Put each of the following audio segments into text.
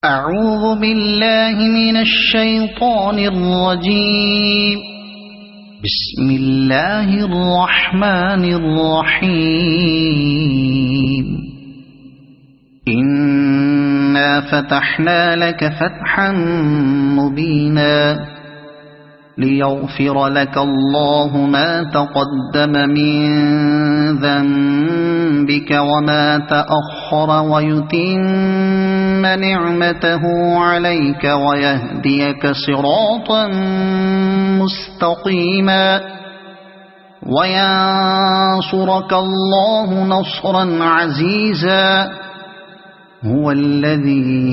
أعوذ بالله من الشيطان الرجيم. بسم الله الرحمن الرحيم. إنا فتحنا لك فتحا مبينا ليغفر لك الله ما تقدم من ذنبك وما تأخر ويتم نعمته عليك ويهديك صراطا مستقيما وينصرك الله نصرا عزيزا. هو الذي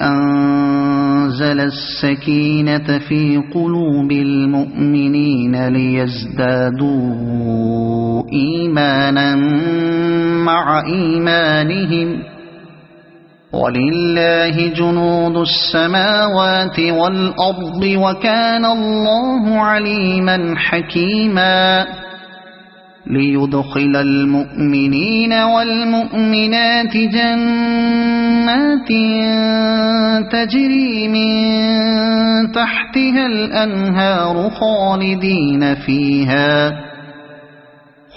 أنزل السكينة في قلوب المؤمنين ليزدادوا إيمانا مع إيمانهم ولله جنود السماوات والأرض وكان الله عليما حكيما. ليدخل المؤمنين والمؤمنات جنات تجري من تحتها الأنهار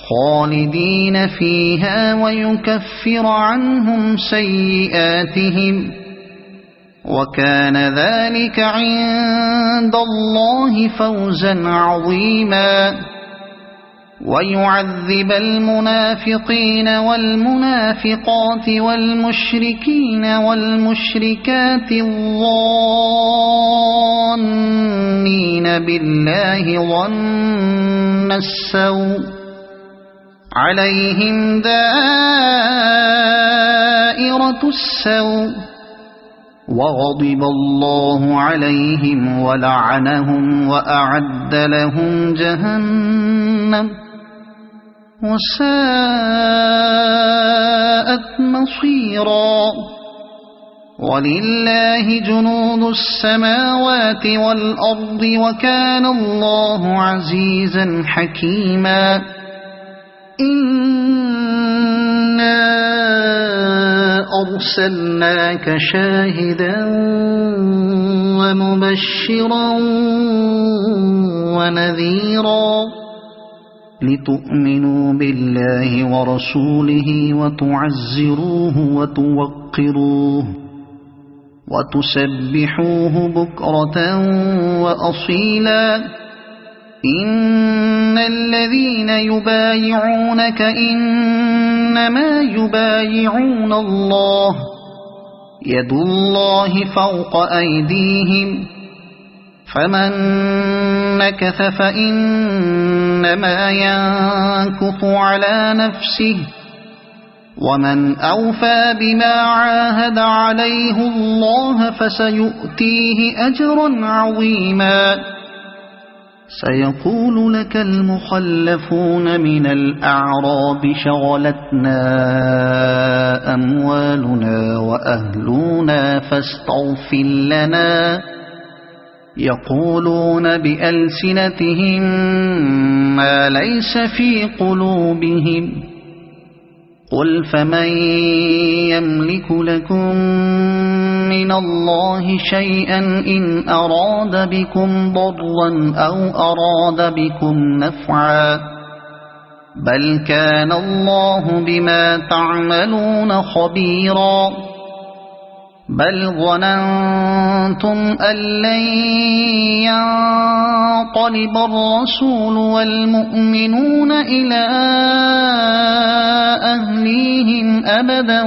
خالدين فيها ويكفر عنهم سيئاتهم وكان ذلك عند الله فوزا عظيما. ويعذب المنافقين والمنافقات والمشركين والمشركات الظانين بالله ظن السوء عليهم دائرة السوء وغضب الله عليهم ولعنهم وأعد لهم جهنم وساءت مصيرا. ولله جنود السماوات والأرض وكان الله عزيزا حكيما. إنا أرسلناك شاهدا ومبشرا ونذيرا لتؤمنوا بالله ورسوله وتعزروه وتوقروه وتسبحوه بكرة وأصيلا. إن الذين يبايعونك إنما يبايعون الله يد الله فوق أيديهم فمن نكث فإنما ينكث على نفسه ومن أوفى بما عاهد عليه الله فسيؤتيه أجرا عظيما. سيقول لك المخلفون من الأعراب شغلتنا أموالنا وأهلنا فاستغفر لنا. يقولون بألسنتهم ما ليس في قلوبهم قل فمن يملك لكم من الله شيئا إن أراد بكم ضرا أو أراد بكم نفعا بل كان الله بما تعملون خبيرا. بل ظننتم أن لن ينقلب الرسول والمؤمنون إلى أهليهم أبدا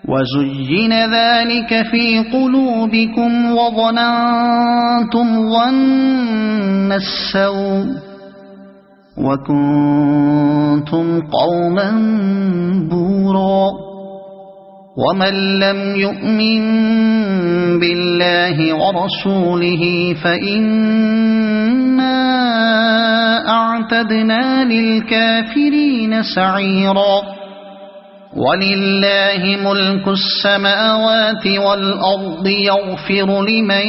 وزين ذلك في قلوبكم وظننتم ظن السوء وكنتم قوما بورا. ومن لم يؤمن بالله ورسوله فإنا أعتدنا للكافرين سعيرا. ولله ملك السماوات والأرض يغفر لمن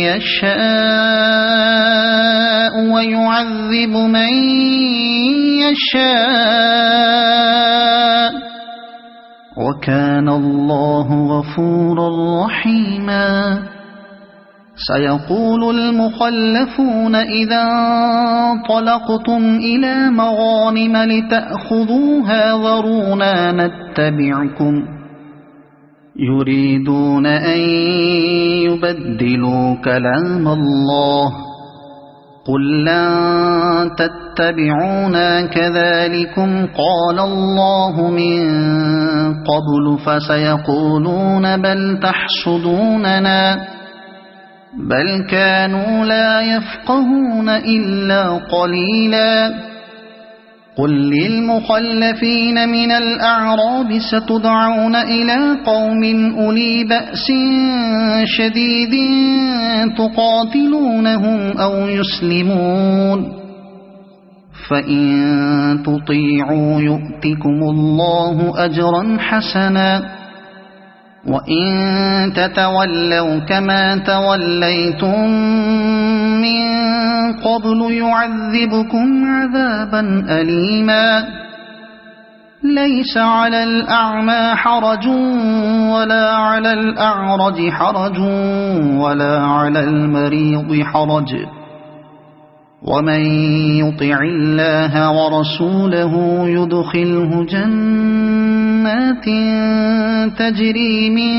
يشاء ويعذب من يشاء وكان الله غفورا رحيما. سيقول المخلفون إذا انطلقتم إلى مغانم لتأخذوها ذرونا نتبعكم يريدون أن يبدلوا كلام الله قل لن تتبعونا كذلكم قال الله من قبل فسيقولون بل تحسدوننا بل كانوا لا يفقهون إلا قليلا. قل للمخلفين من الأعراب ستدعون إلى قوم أولي بأس شديد تقاتلونهم أو يسلمون فإن تطيعوا يؤتكم الله أجرا حسنا وإن تتولوا كما توليتم من قبل يعذبكم عذابا أليما. ليس على الأعمى حرج ولا على الأعرج حرج ولا على المريض حرج ومن يطع الله ورسوله يدخله جنات تجري من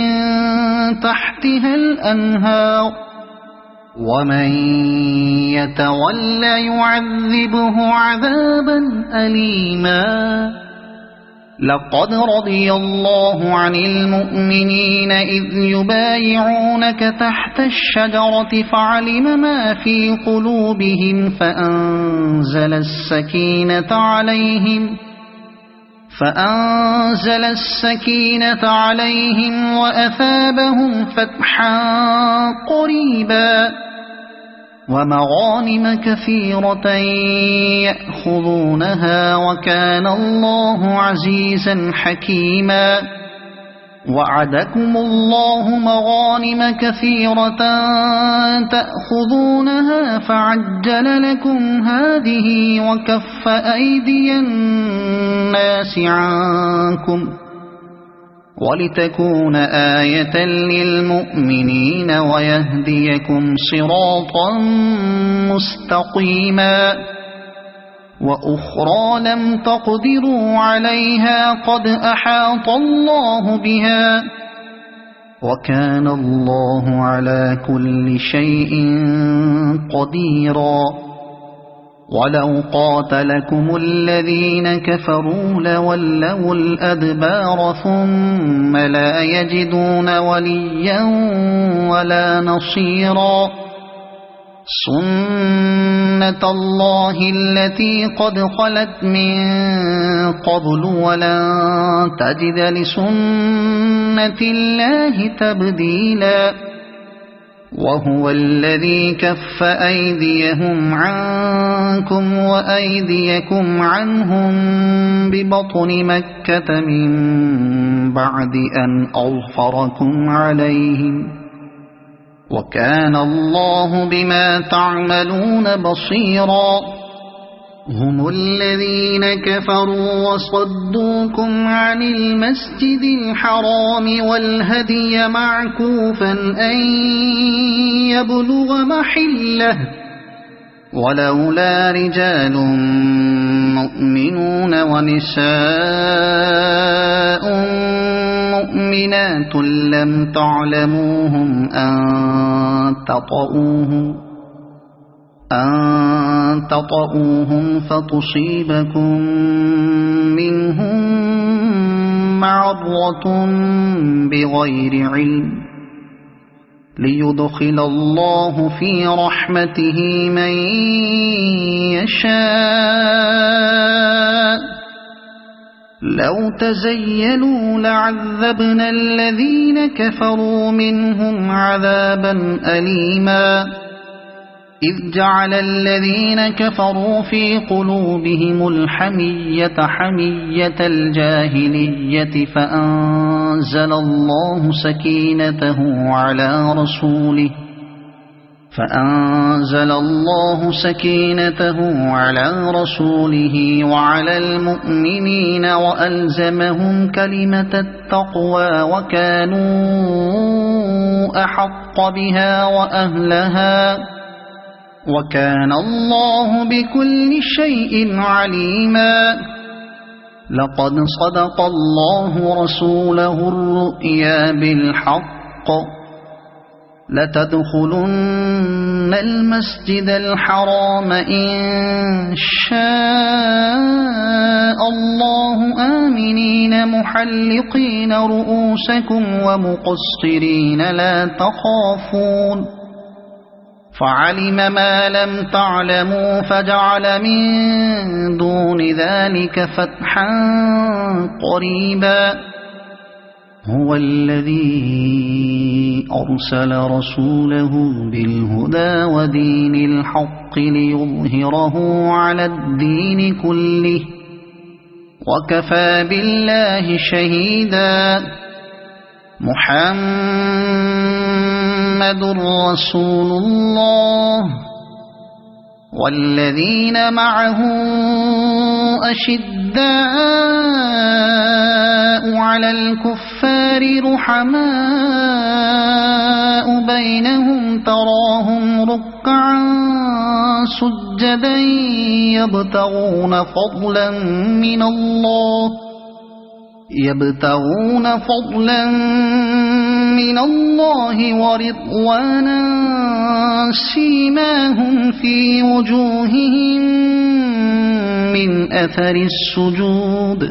تحتها الأنهار ومن يتول يعذبه عذابا أليما. لقد رضي الله عن المؤمنين إذ يبايعونك تحت الشجرة فعلم ما في قلوبهم فأنزل السكينة عليهم وأثابهم فتحا قريبا ومغانم كثيرة يأخذونها وكان الله عزيزا حكيما. وعدكم الله مغانم كثيرة تأخذونها فعجل لكم هذه وكف أيدي الناس عنكم ولتكون آية للمؤمنين ويهديكم صراطا مستقيما. وأخرى لم تقدروا عليها قد أحاط الله بها وكان الله على كل شيء قديرا. ولو قاتلكم الذين كفروا لولوا الأدبار ثم لا يجدون وليا ولا نصيرا. سنة الله التي قد خلت من قبل ولن تجد لسنة الله تبديلا. وهو الذي كف أيديهم عنكم وأيديكم عنهم ببطن مكة من بعد أن أظفركم عليهم وكان الله بما تعملون بصيرا. هم الذين كفروا وصدوكم عن المسجد الحرام والهدي معكوفا أن يبلغ محله ولولا رجال مؤمنون ونساء مؤمنات لم تعلموهم أن تطؤوهم فتصيبكم منهم معرة بغير علم ليدخل الله في رحمته من يشاء. لو تزيلوا لعذبنا الذين كفروا منهم عذابا أليما. إذ جعل الذين كفروا في قلوبهم الحمية حمية الجاهلية فأنزل الله سكينته على رسوله فأنزل الله سكينته على رسوله وعلى المؤمنين وألزمهم كلمة التقوى وكانوا أحق بها وأهلها وكان الله بكل شيء عليما. لقد صدق الله رسوله الرؤيا بالحق لتدخلن المسجد الحرام إن شاء الله آمنين محلقين رؤوسكم ومقصرين لا تخافون فعلم ما لم تعلموا فجعل من دون ذلك فتحا قريبا. هو الذي أرسل رسوله بالهدى ودين الحق ليظهره على الدين كله وكفى بالله شهيدا. محمد رسول الله والذين معه أشداء على الكفار رحماء بينهم تراهم ركعا سجدا يبتغون فضلا من الله ورضوانا سيماهم في وجوههم من أثر السجود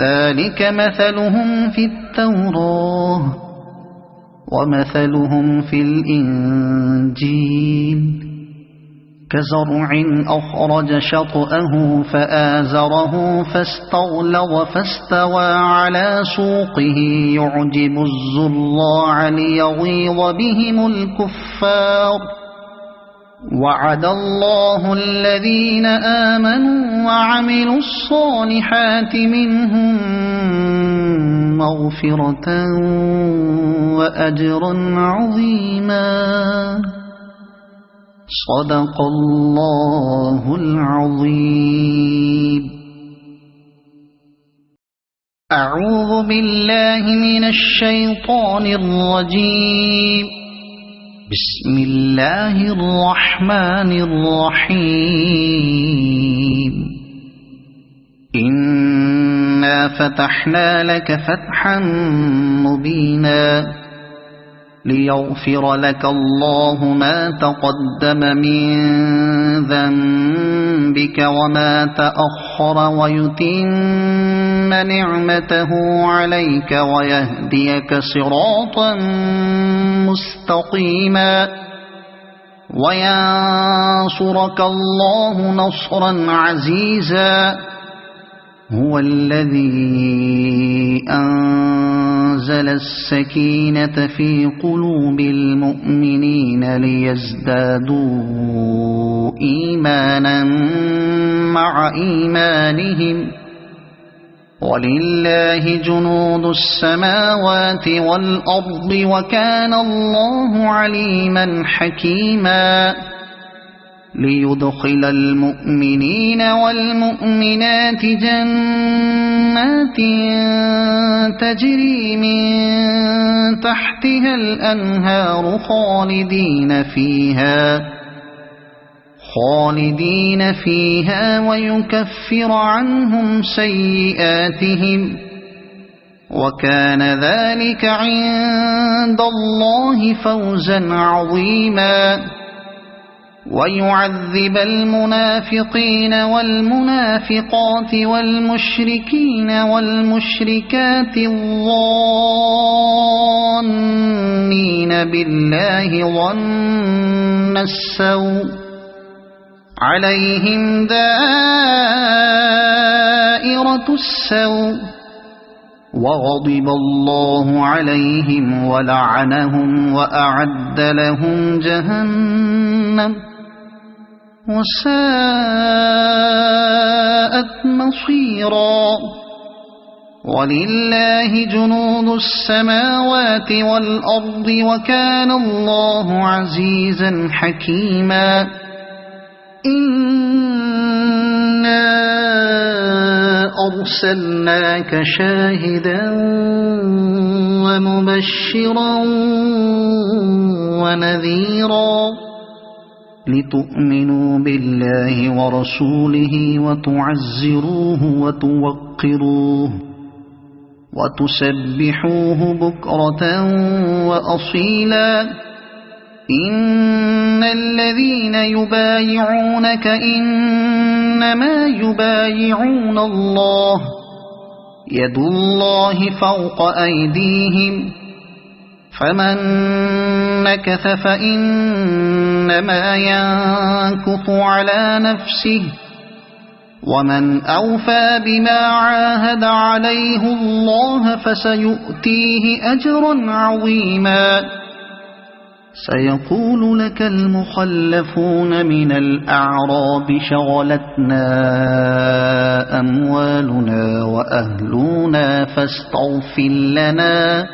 ذلك مثلهم في التوراة ومثلهم في الإنجيل كزرع أخرج شطأه فآزره فاستغلظ فاستوى على سوقه يعجب الزراع ليغيظ بهم الكفار. وعد الله الذين آمنوا وعملوا الصالحات منهم مغفرة وأجرا عظيما. صدق الله العظيم. أعوذ بالله من الشيطان الرجيم. بسم الله الرحمن الرحيم. إنا فتحنا لك فتحا مبينا ليغفر لك الله ما تقدم من ذنبك وما تأخر ويتم نعمته عليك ويهديك صراطا مستقيما وينصرك الله نصرا عزيزا. هو الذي أنزل السكينة في قلوب المؤمنين ليزدادوا إيمانا مع إيمانهم ولله جنود السماوات والأرض وكان الله عليما حكيما. ليدخل المؤمنين والمؤمنات جنات تجري من تحتها الأنهار خالدين فيها ويكفر عنهم سيئاتهم وكان ذلك عند الله فوزا عظيما. ويعذب المنافقين والمنافقات والمشركين والمشركات الظانين بالله ظن السوء عليهم دائرة السوء وغضب الله عليهم ولعنهم وأعد لهم جهنم وساءت مصيرا. ولله جنود السماوات والأرض وكان الله عزيزا حكيما إنا أرسلناك شاهدا ومبشرا ونذيرا لتؤمنوا بالله ورسوله وتعزروه وتوقروه وتسبحوه بكرة وأصيلا إن الذين يبايعونك إنما يبايعون الله يد الله فوق أيديهم فمن نكث فإنما ينكث على نفسه ومن أوفى بما عاهد عليه الله فسيؤتيه أجرا عظيما سيقول لك المخلفون من الأعراب شغلتنا أموالنا وأهلنا فاستغفر لنا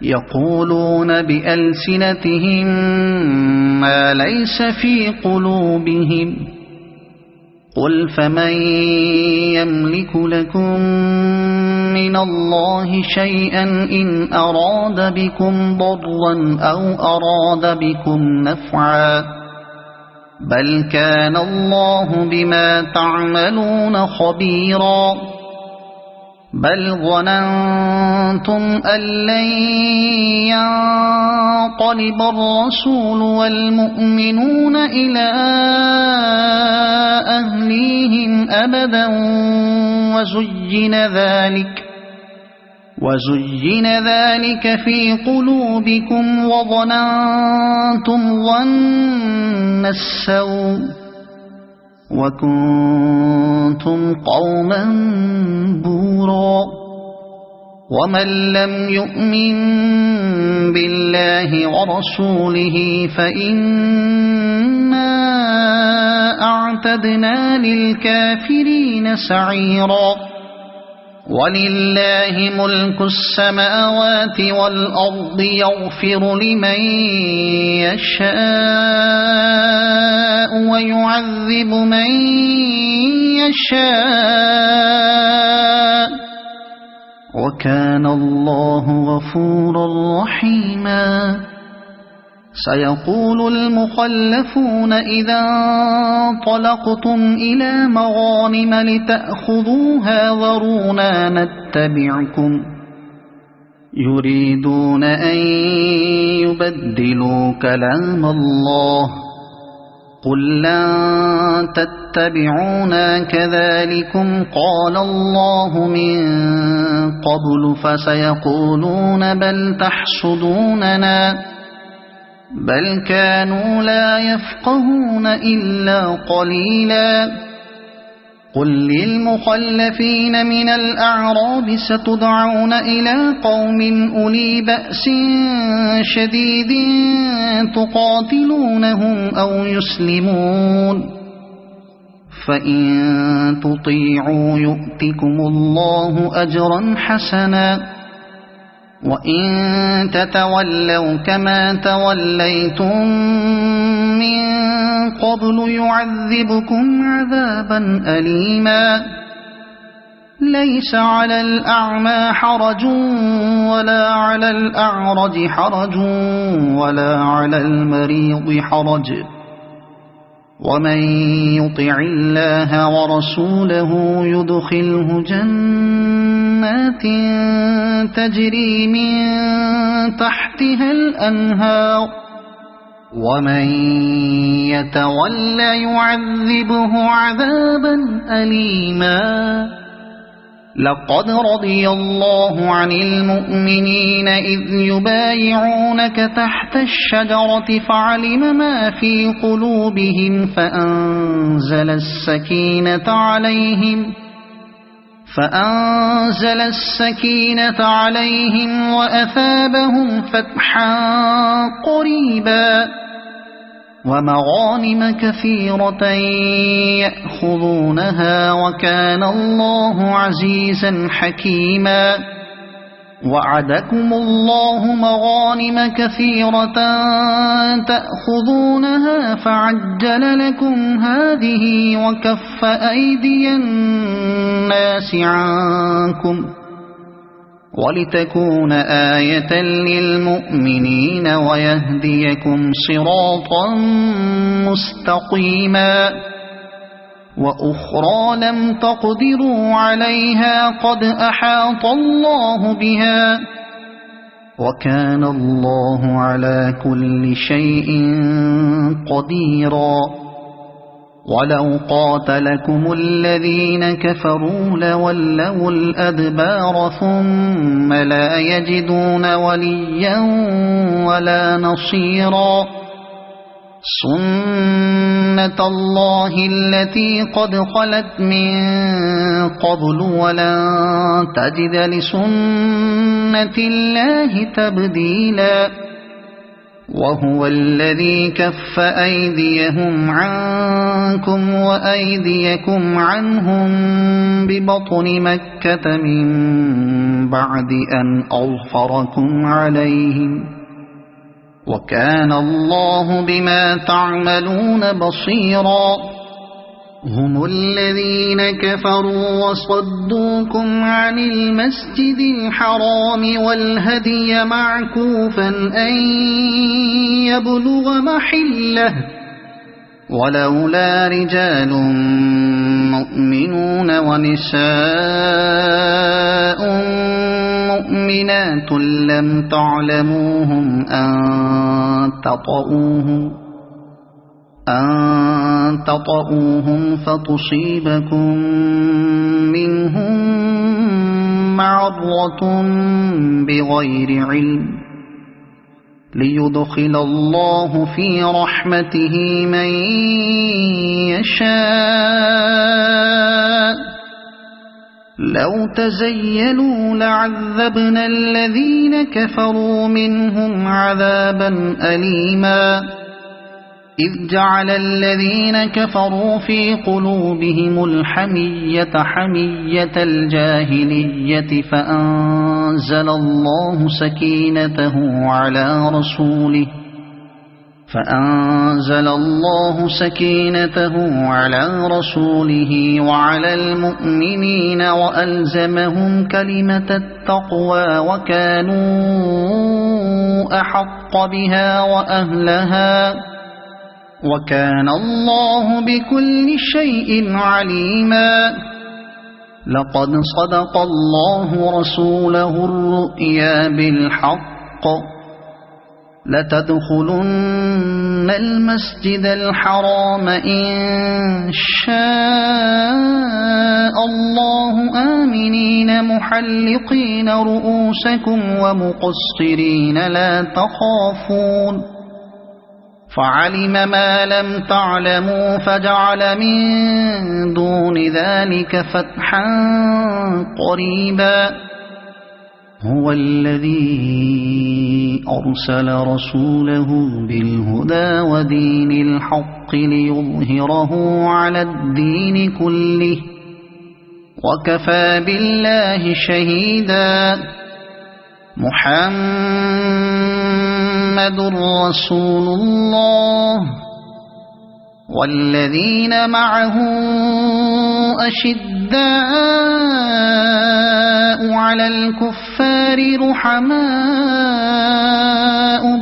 يقولون بألسنتهم ما ليس في قلوبهم قل فمن يملك لكم من الله شيئا إن أراد بكم ضرا أو أراد بكم نفعا بل كان الله بما تعملون خبيرا بل ظننتم أن لن ينقلب الرسول والمؤمنون إلى أهليهم أبدا وزين ذلك في قلوبكم وظننتم ظن السوء وكنتم قوما بورا ومن لم يؤمن بالله ورسوله فإنا أعتدنا للكافرين سعيرا ولله ملك السماوات والأرض يغفر لمن يشاء ويعذب من يشاء وكان الله غفورا رحيما سيقول المخلفون إذا انطلقتم إلى مغانم لتأخذوها ذرونا نتبعكم يريدون أن يبدلوا كلام الله قل لن تتبعونا كذلكم قال الله من قبل فسيقولون بل تحسدوننا بل كانوا لا يفقهون إلا قليلا قل للمخلفين من الأعراب ستدعون إلى قوم أولي بأس شديد تقاتلونهم أو يسلمون فإن تطيعوا يؤتكم الله أجرا حسنا وإن تتولوا كما توليتم من قبل يعذبكم عذابا أليما ليس على الأعمى حرج ولا على الأعرج حرج ولا على المريض حرج ومن يطع الله ورسوله يدخله جنات تجري من تحتها الأنهار ومن يتول يعذبه عذابا أليما لقد رضي الله عن المؤمنين إذ يبايعونك تحت الشجرة فعلم ما في قلوبهم فأنزل السكينة عليهم وأثابهم فتحا قريبا ومغانم كثيرة يأخذونها وكان الله عزيزا حكيما وعدكم الله مغانم كثيرة تأخذونها فعجل لكم هذه وكف أيدي الناس عنكم ولتكون آية للمؤمنين ويهديكم صراطا مستقيما وأخرى لم تقدروا عليها قد أحاط الله بها وكان الله على كل شيء قديرا ولو قاتلكم الذين كفروا لولوا الأدبار ثم لا يجدون وليا ولا نصيرا سنة الله التي قد خلت من قبل ولن تجد لسنة الله تبديلا وهو الذي كف أيديهم عنكم وأيديكم عنهم ببطن مكة من بعد أن أظفركم عليهم وكان الله بما تعملون بصيرا هم الذين كفروا وصدوكم عن المسجد الحرام والهدي معكوفا أن يبلغ محله ولولا رجال مؤمنون ونساء مؤمنات لم تعلموهم أن تطؤوهم فتصيبكم منهم معرة بغير علم ليدخل الله في رحمته من يشاء لو تزيلوا لعذبنا الذين كفروا منهم عذابا أليما إذ جعل الذين كفروا في قلوبهم الحمية حمية الجاهلية فأنزل الله سكينته على رسوله وعلى المؤمنين وألزمهم كلمة التقوى وكانوا أحق بها وأهلها وكان الله بكل شيء عليما لقد صدق الله رسوله الرؤيا بالحق لتدخلن المسجد الحرام إن شاء الله آمنين محلقين رؤوسكم ومقصرين لا تخافون فعلم ما لم تعلموا فجعل من دون ذلك فتحا قريبا هو الذي أرسل رسوله بالهدى ودين الحق ليظهره على الدين كله وكفى بالله شهيدا محمد رسول الله والذين معه أشداء على الكفار رحماء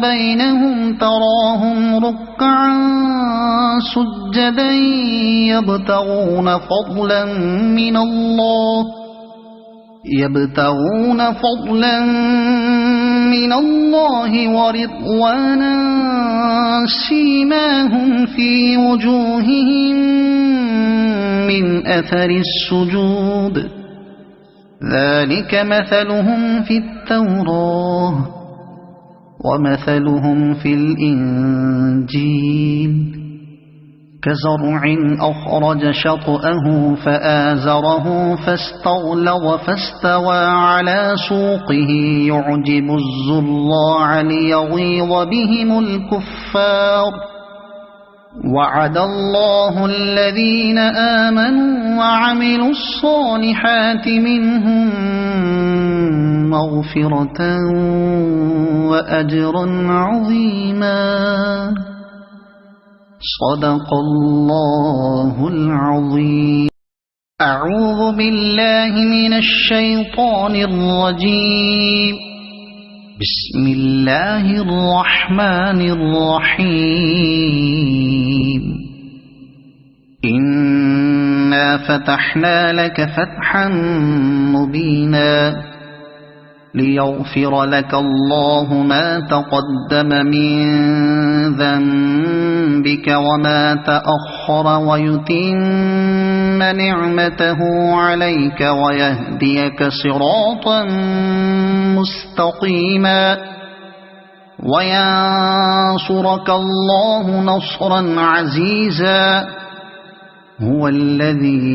بينهم تراهم ركعا سجدا يبتغون فضلا من الله ورضوانا سيماهم في وجوههم من أثر السجود ذلك مثلهم في التوراة ومثلهم في الإنجيل كزرع أخرج شطأه فآزره فاستغلظ فاستوى على سوقه يعجب الزراع ليغيظ بهم الكفار وعد الله الذين آمنوا وعملوا الصالحات منهم مغفرة وأجرا عظيما. صدق الله العظيم. أعوذ بالله من الشيطان الرجيم. بسم الله الرحمن الرحيم. إنا فتحنا لك فتحا مبينا ليغفر لك الله ما تقدم من ذنبك وما تأخر ويتم نعمته عليك ويهديك صراطا مستقيما وينصرك الله نصرا عزيزا. هو الذي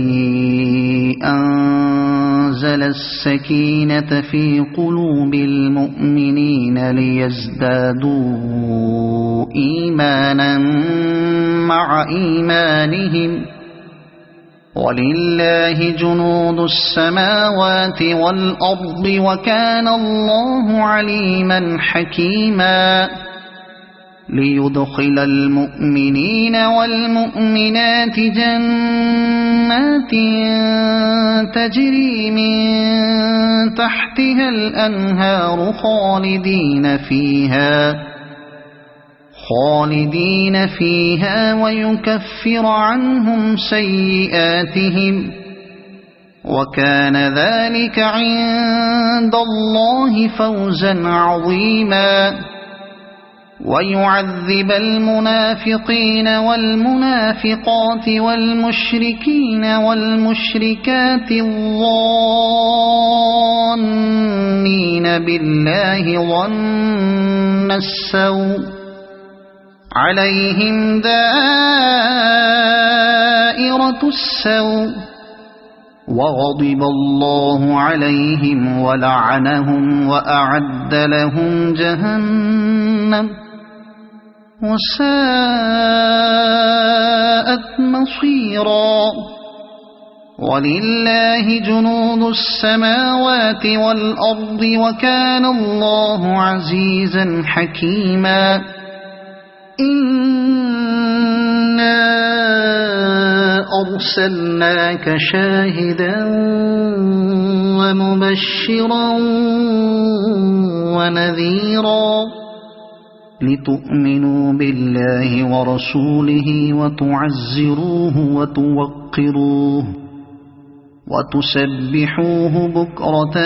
أنزل السكينة في قلوب المؤمنين ليزدادوا إيمانا مع إيمانهم ولله جنود السماوات والأرض وكان الله عليما حكيما. ليدخل المؤمنين والمؤمنات جنات تجري من تحتها الأنهار خالدين فيها ويكفر عنهم سيئاتهم وكان ذلك عند الله فوزا عظيما. ويعذب المنافقين والمنافقات والمشركين والمشركات الظانين بالله ظن السوء عليهم دائرة السوء وغضب الله عليهم ولعنهم وأعد لهم جهنم وساءت مصيرا. ولله جنود السماوات والأرض وكان الله عزيزا حكيما. إنا أرسلناك شاهدا ومبشرا ونذيرا لتؤمنوا بالله ورسوله وتعزروه وتوقروه وتسبحوه بكرة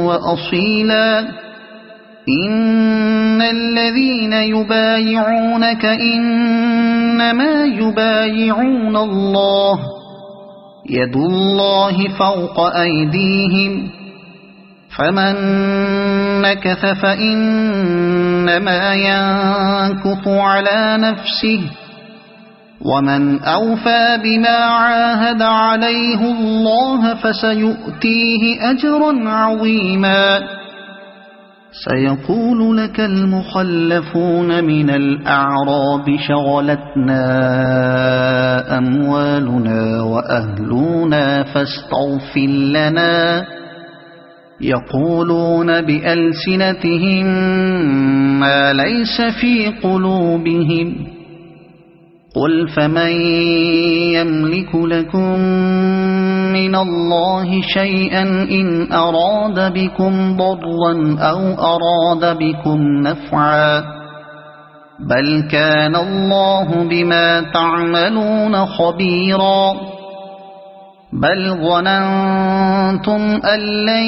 وأصيلا. إن الذين يبايعونك إنما يبايعون الله يد الله فوق أيديهم فمن نكث فإنما ينكث على نفسه ومن أوفى بما عاهد عليه الله فسيؤتيه أجرا عظيما. سيقول لك المخلفون من الأعراب شغلتنا أموالنا وأهلنا فاستغفر لنا يقولون بألسنتهم ما ليس في قلوبهم قل فمن يملك لكم من الله شيئا إن أراد بكم ضرا أو أراد بكم نفعا بل كان الله بما تعملون خبيرا. بل ظننتم أن لن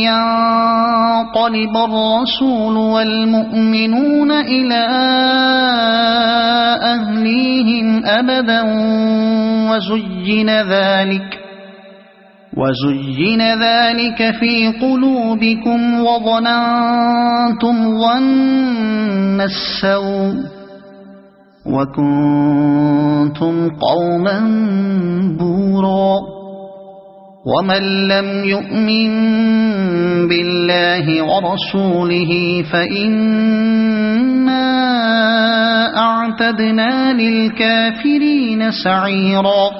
ينقلب الرسول والمؤمنون إلى أهليهم أبدا وزين ذلك في قلوبكم وظننتم ظن السوء وكنتم قوما بورا. ومن لم يؤمن بالله ورسوله فإنا أعتدنا للكافرين سعيرا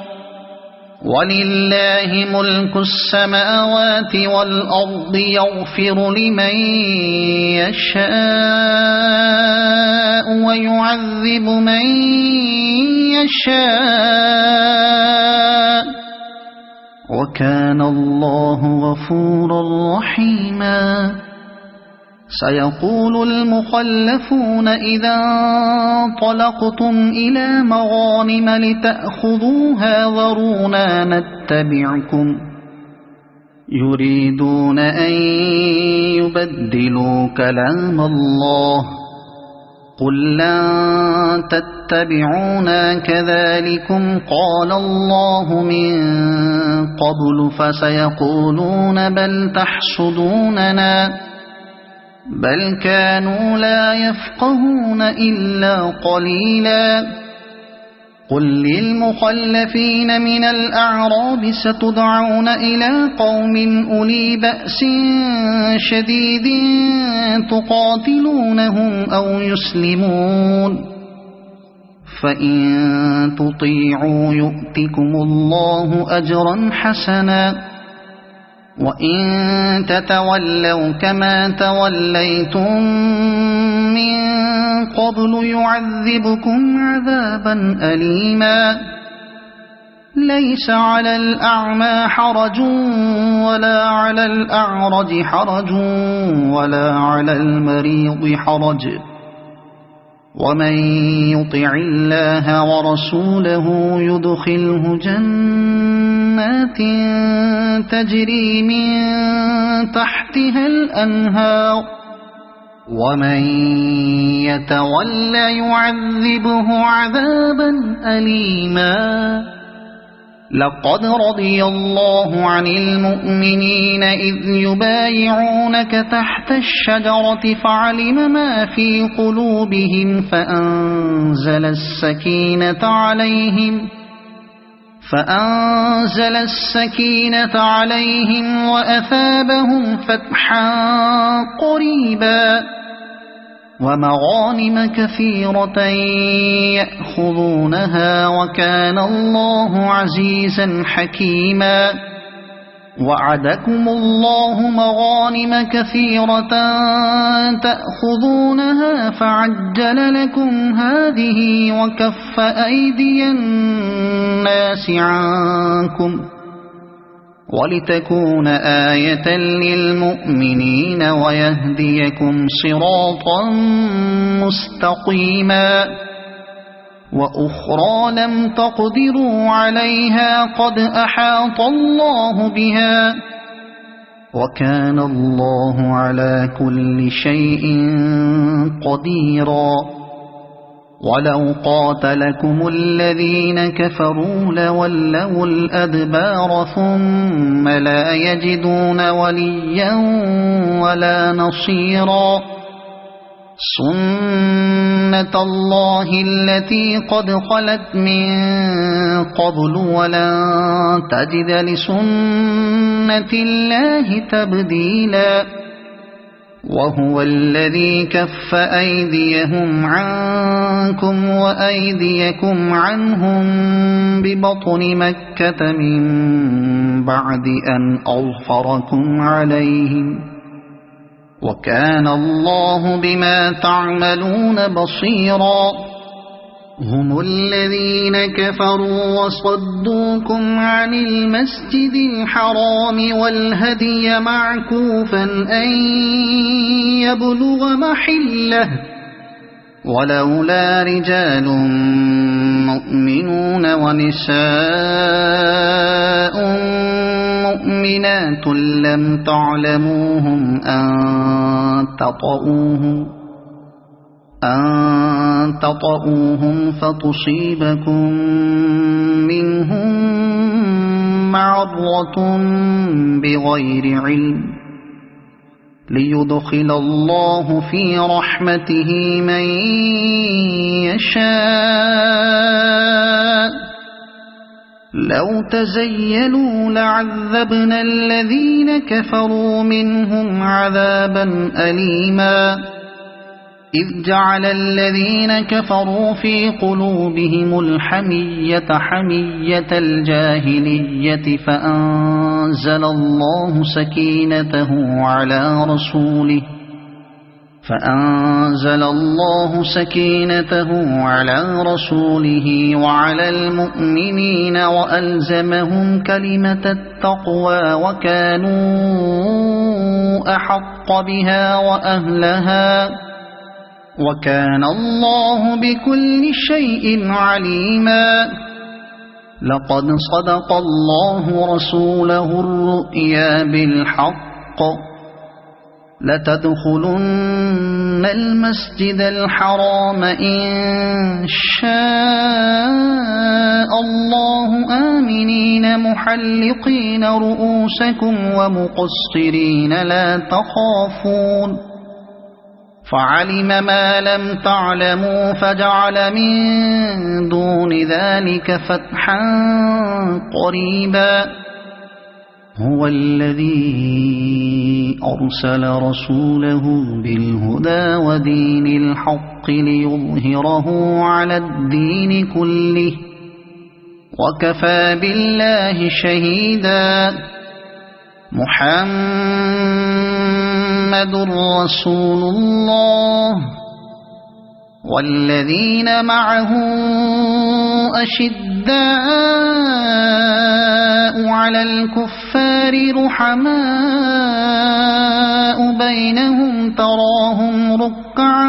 ولله ملك السماوات والأرض يغفر لمن يشاء ويعذب من يشاء وكان الله غفورا رحيما سيقول المخلفون إذا انطلقتم إلى مغانم لتأخذوها ذرونا نتبعكم يريدون أن يبدلوا كلام الله قل لن تتبعونا كذلكم قال الله من قبل فسيقولون بل تحسدوننا بل كانوا لا يفقهون إلا قليلا قل للمخلفين من الأعراب ستدعون إلى قوم أولي بأس شديد تقاتلونهم أو يسلمون فإن تطيعوا يؤتكم الله أجرا حسنا وإن تتولوا كما توليتم من قبل يعذبكم عذابا أليما ليس على الأعمى حرج ولا على الأعرج حرج ولا على المريض حرج ومن يطع الله ورسوله يدخله جنات تجري من تحتها الأنهار ومن يتولى يعذبه عذابا أليما لقد رضي الله عن المؤمنين إذ يبايعونك تحت الشجرة فعلم ما في قلوبهم فأنزل السكينة عليهم وأثابهم فتحا قريبا ومغانم كثيرة يأخذونها وكان الله عزيزا حكيما وعدكم الله مغانم كثيرة تأخذونها فعجل لكم هذه وكف أيدي الناس عنكم ولتكون آية للمؤمنين ويهديكم صراطا مستقيما وأخرى لم تقدروا عليها قد أحاط الله بها وكان الله على كل شيء قديرا ولو قاتلكم الذين كفروا لولوا الأدبار ثم لا يجدون وليا ولا نصيرا سنة الله التي قد خلت من قبل ولن تجد لسنة الله تبديلا وهو الذي كف أيديهم عنكم وأيديكم عنهم ببطن مكة من بعد أن أظفركم عليهم وكان الله بما تعملون بصيرا هم الذين كفروا وصدوكم عن المسجد الحرام والهدي معكوفا أن يبلغ محله ولولا رجال مؤمنون ونساء مؤمنات لم تعلموهم أن تطؤوهم فتصيبكم منهم معرة بغير علم ليدخل الله في رحمته من يشاء لو تزيلوا لعذبنا الذين كفروا منهم عذابا أليما إذ جعل الذين كفروا في قلوبهم الحمية حمية الجاهلية فأنزل الله سكينته على رسوله وعلى المؤمنين وألزمهم كلمة التقوى وكانوا أحق بها وأهلها وكان الله بكل شيء عليما. لقد صدق الله رسوله الرؤيا بالحق لتدخلن المسجد الحرام إن شاء الله آمنين محلقين رؤوسكم ومقصرين لا تخافون فعلم ما لم تعلموا فجعل من دون ذلك فتحا قريبا. هو الذي أرسل رسوله بالهدى ودين الحق ليظهره على الدين كله وكفى بالله شهيدا. محمد رسول الله والذين معه أشداء على الكفار رحماء بينهم تراهم ركعا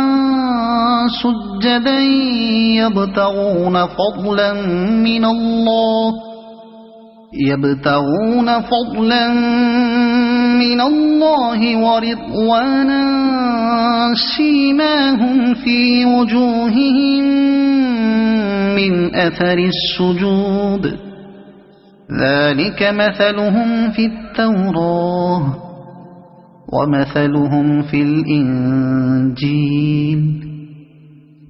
سجدا يبتغون فضلا من الله ورضوانا سيماهم في وجوههم من أثر السجود ذلك مثلهم في التوراة ومثلهم في الإنجيل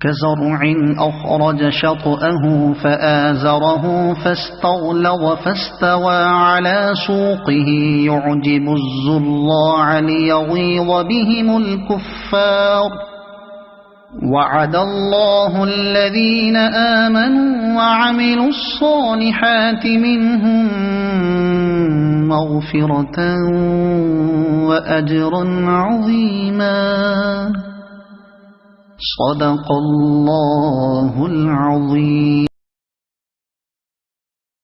كزرع أخرج شطأه فآزره فاستغلظ فاستوى على سوقه يعجب الزراع ليغيظ بهم الكفار. وعد الله الذين آمنوا وعملوا الصالحات منهم مغفرة وأجرا عظيما. صدق الله العظيم.